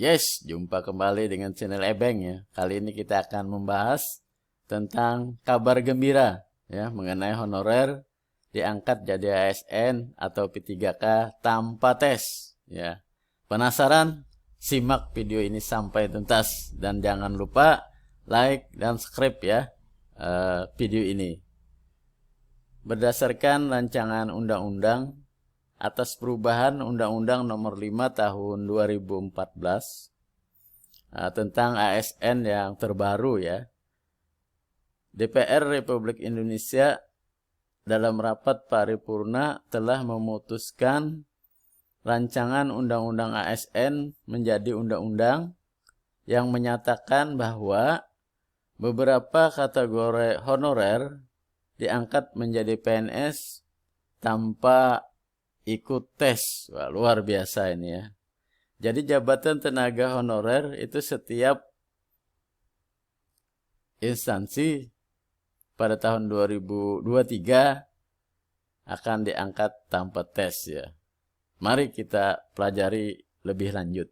Yes, jumpa kembali dengan channel Ebeng ya. Kali ini kita akan membahas tentang kabar gembira ya mengenai honorer diangkat jadi ASN atau P3K tanpa tes ya. Penasaran? Simak video ini sampai tuntas dan jangan lupa like dan subscribe ya video ini. Berdasarkan rancangan undang-undang atas perubahan Undang-Undang Nomor 5 Tahun 2014 tentang ASN yang terbaru ya. DPR Republik Indonesia dalam rapat paripurna telah memutuskan rancangan Undang-Undang ASN menjadi undang-undang yang menyatakan bahwa beberapa kategori honorer diangkat menjadi PNS tanpa ikut tes. Wah, luar biasa ini ya. Jadi jabatan tenaga honorer itu setiap instansi pada tahun 2023 akan diangkat tanpa tes ya. Mari kita pelajari lebih lanjut.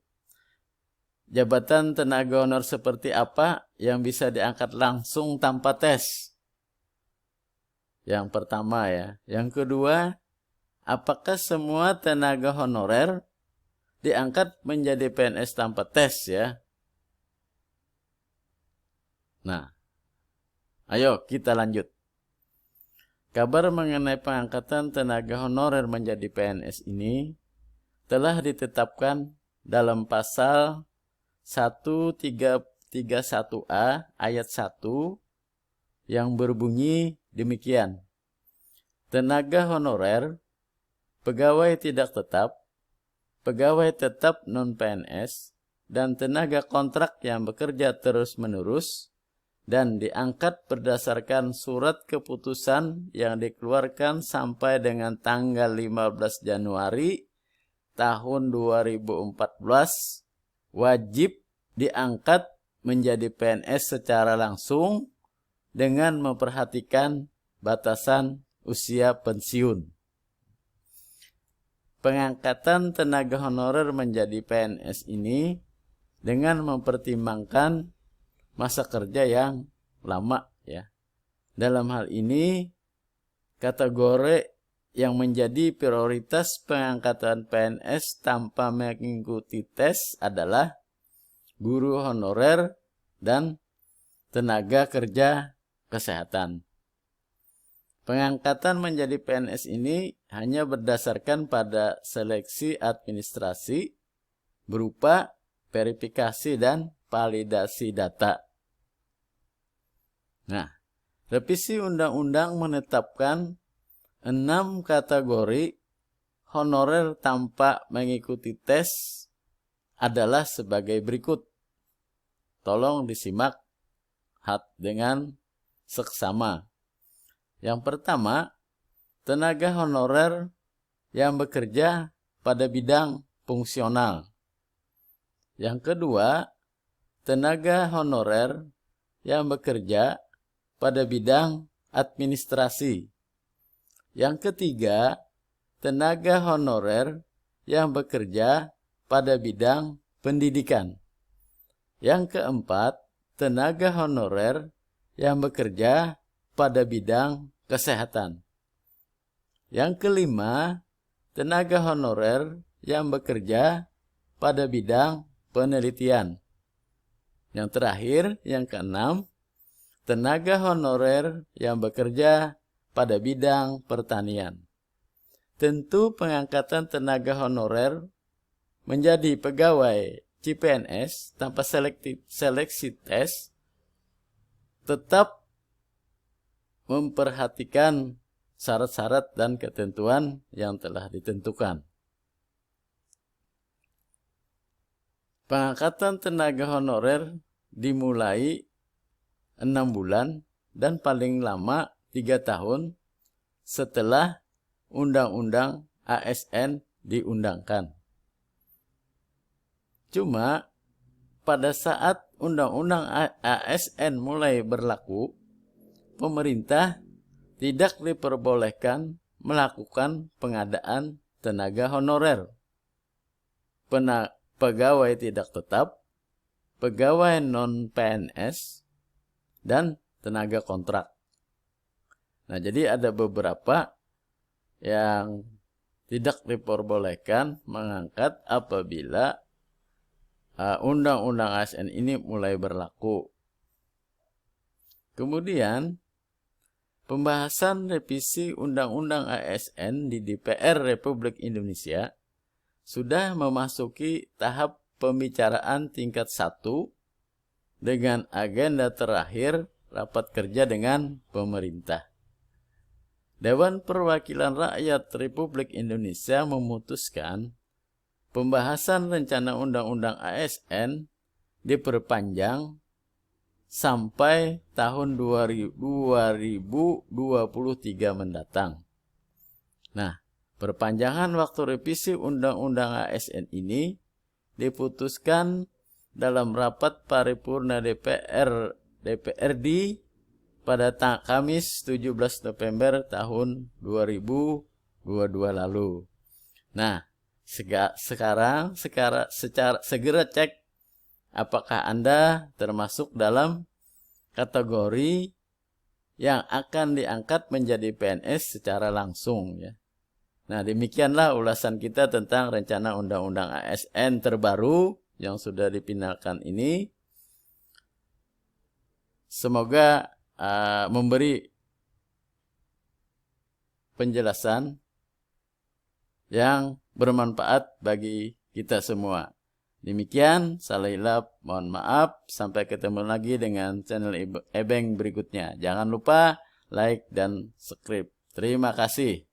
Jabatan tenaga honor seperti apa yang bisa diangkat langsung tanpa tes? Yang pertama ya. Yang kedua, apakah semua tenaga honorer diangkat menjadi PNS tanpa tes ya? Nah, ayo kita lanjut. Kabar mengenai pengangkatan tenaga honorer menjadi PNS ini telah ditetapkan dalam pasal 1331A ayat 1 yang berbunyi demikian. Tenaga honorer, pegawai tidak tetap, pegawai tetap non-PNS, dan tenaga kontrak yang bekerja terus-menerus dan diangkat berdasarkan surat keputusan yang dikeluarkan sampai dengan tanggal 15 Januari tahun 2014 wajib diangkat menjadi PNS secara langsung dengan memperhatikan batasan usia pensiun. Pengangkatan tenaga honorer menjadi PNS ini dengan mempertimbangkan masa kerja yang lama ya. Dalam hal ini kategori yang menjadi prioritas pengangkatan PNS tanpa mengikuti tes adalah guru honorer dan tenaga kerja kesehatan. Pengangkatan menjadi PNS ini hanya berdasarkan pada seleksi administrasi berupa verifikasi dan validasi data. Nah, revisi undang-undang menetapkan 6 kategori honorer tanpa mengikuti tes adalah sebagai berikut. Tolong disimak dengan seksama. Yang pertama, tenaga honorer yang bekerja pada bidang fungsional. Yang kedua, tenaga honorer yang bekerja pada bidang administrasi. Yang ketiga, tenaga honorer yang bekerja pada bidang pendidikan. Yang keempat, tenaga honorer yang bekerja pada bidang kesehatan. Yang kelima, tenaga honorer yang bekerja pada bidang penelitian. Yang terakhir, yang keenam, tenaga honorer yang bekerja pada bidang pertanian. Tentu pengangkatan tenaga honorer menjadi pegawai CPNS tanpa seleksi tes tetap memperhatikan syarat-syarat dan ketentuan yang telah ditentukan. Pengangkatan tenaga honorer dimulai 6 bulan dan paling lama 3 tahun setelah Undang-Undang ASN diundangkan. Cuma pada saat Undang-Undang ASN mulai berlaku, pemerintah tidak diperbolehkan melakukan pengadaan tenaga honorer. pegawai tidak tetap, pegawai non-PNS, dan tenaga kontrak. Nah, jadi ada beberapa yang tidak diperbolehkan mengangkat apabila undang-undang ASN ini mulai berlaku. Kemudian, pembahasan revisi undang-undang ASN di DPR Republik Indonesia sudah memasuki tahap pembicaraan tingkat 1 dengan agenda terakhir rapat kerja dengan pemerintah. Dewan Perwakilan Rakyat Republik Indonesia memutuskan pembahasan rencana undang-undang ASN diperpanjang sampai tahun 2023 mendatang. Nah, perpanjangan waktu revisi undang-undang ASN ini diputuskan dalam rapat paripurna DPRD pada Kamis 17 November tahun 2022 lalu. Nah, sekarang segera cek apakah Anda termasuk dalam kategori yang akan diangkat menjadi PNS secara langsung ya. Nah, demikianlah ulasan kita tentang rencana undang-undang ASN terbaru yang sudah dipindahkan ini. Semoga memberi penjelasan yang bermanfaat bagi kita semua. Demikian, salah hilap, mohon maaf. Sampai ketemu lagi dengan channel Ebeng berikutnya. Jangan lupa like dan subscribe. Terima kasih.